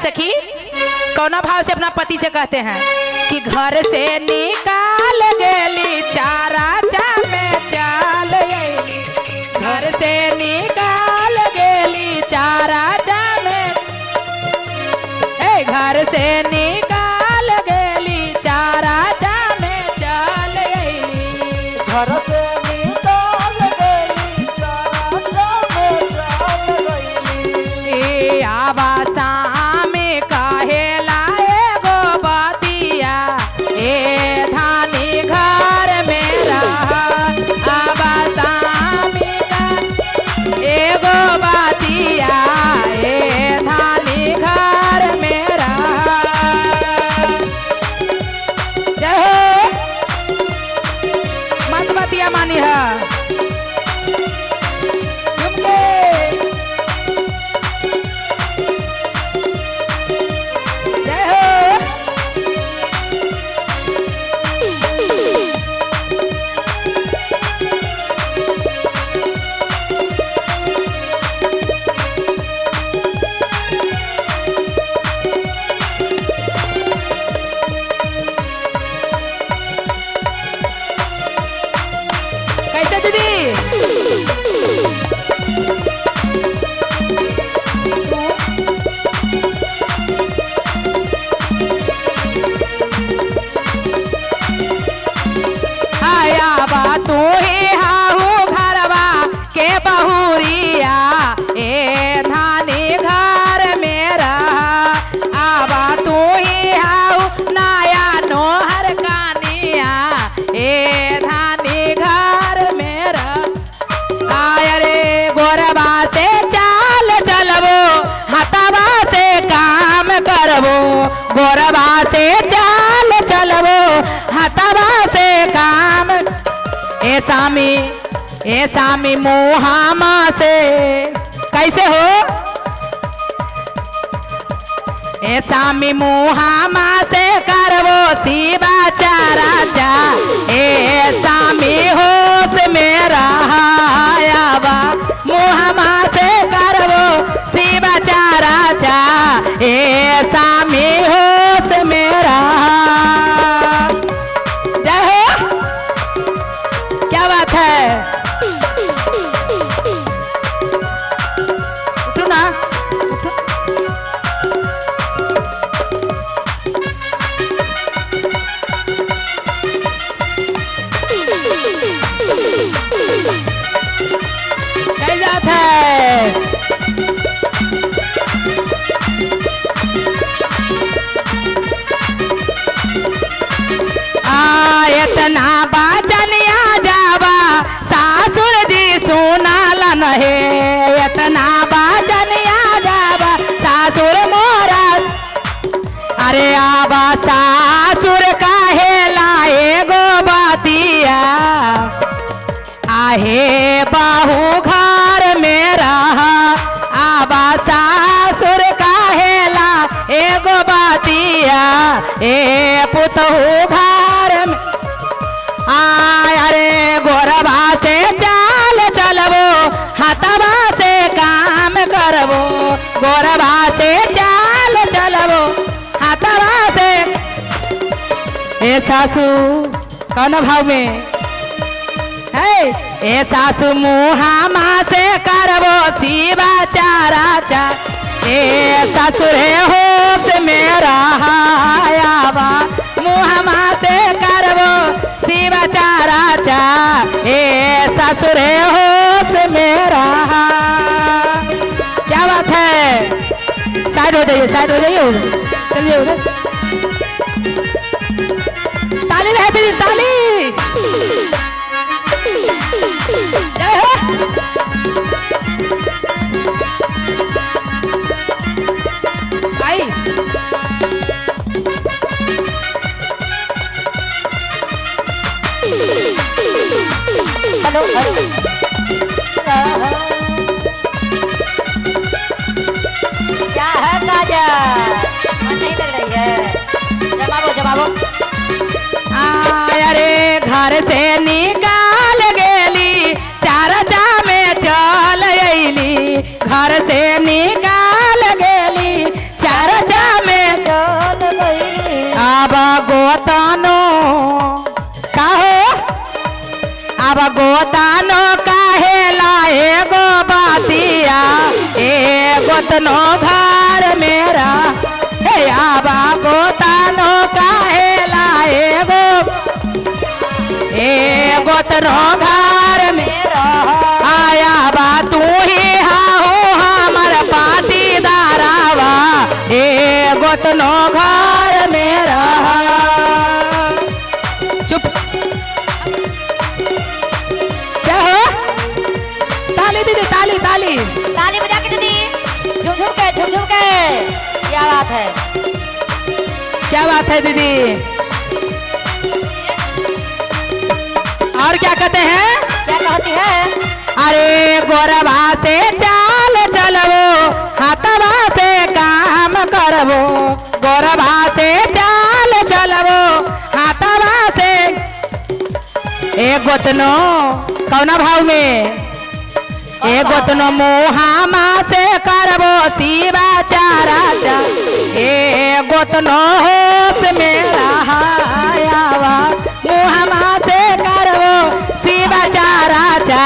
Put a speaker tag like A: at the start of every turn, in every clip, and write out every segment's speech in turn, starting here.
A: सखी कौना भाव से अपना पति से कहते हैं कि घर से निकाल गेली चारा चा में चाल अइली, घर से निकाल गेली चारा चा में, घर से निकाल गेली चारा चा में चाल अइली,
B: घर से निकाल गेली चारा चा में चाल गइली।
A: आवासा में कहेला एगो बतिया ए धानी घर में रहा, आवासा में एगो बतिया ए धानी घर में रहा। जय हो मत बतिया मानी है तू ही हाहू घरवा के बहुरिया ए धानी घर में रहा, आवा तू ही हाहू नया नोहर कानिया ए धानी घर में रहा। आय रे गोरबा से चाल चलबो हथवा से काम करबो, गोरबा से चाल चलबो हथवा से काम, ए सामी मुहामा से कैसे हो, ए सामी मुहामा से करबो शिवा चारा चा, ए सामी होश में रहा, आवा मुहामा से करबो शिवा चारा चा, ए सामी होश में रहा। जय हो क्या बात है, उठो ना क्या बात है। इतना बाजनिया जावा सासुर जी सुनालन है, इतना बाजनिया जावा सासुर मोरा, अरे आवा सासुर काहेला एगो बतिया आहे बहू घर में रहा, आवा सासुर काहेला एगो बतिया ए पुतहू घर में, आय अरे गोरबा से चाल चलबो हथवा से काम करबो, गोरबा से चाल चलबो हथवा से, ए सासू कौन भाव में है, ए सासू मुहामा से करबो शिवा चारा चा, ए ससुरे होश में रहा, आवा मुहामा से करबो शिवा चारा चा, ए ससुरे होश में रहा। क्या बात है, साइड हो जाइए, साइड हो जाइए, चलिए उधर ताली रहे दीदी ताली। जय हो आई
B: हेलो हेलो
C: क्या है काजा, मन नहीं लग रही है, जवाबो जवाबो।
A: अरे घर से निकाल गेली चारा चा में चल अइली, घर से निकाल गेली चारा चा गोतनो घर मेरा हे आबा गोतानो काहे लाए गो गोतनो घर मेरा आया बा तू ही हाहो हमर पाटीदारावा गोतनो घर मेरा चुप क्या हो ताली दीदी ताली ताली
C: ताली बजा के दीदी झुम झुम के क्या बात है
A: क्या बात है दीदी और क्या कहते हैं
C: क्या कहती है
A: अरे गोरबा से चाल चलवो हाथवा से काम करवो गोरबा से चाल चलवो हाथवा से गोतनो कौना भाव में गोतनो मुहामा से करबो शिवा चारा चा गोतनो होश मेरा हायावा मुहामा से करबो शिवा चारा चा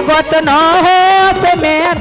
A: गोतनो होश मेरा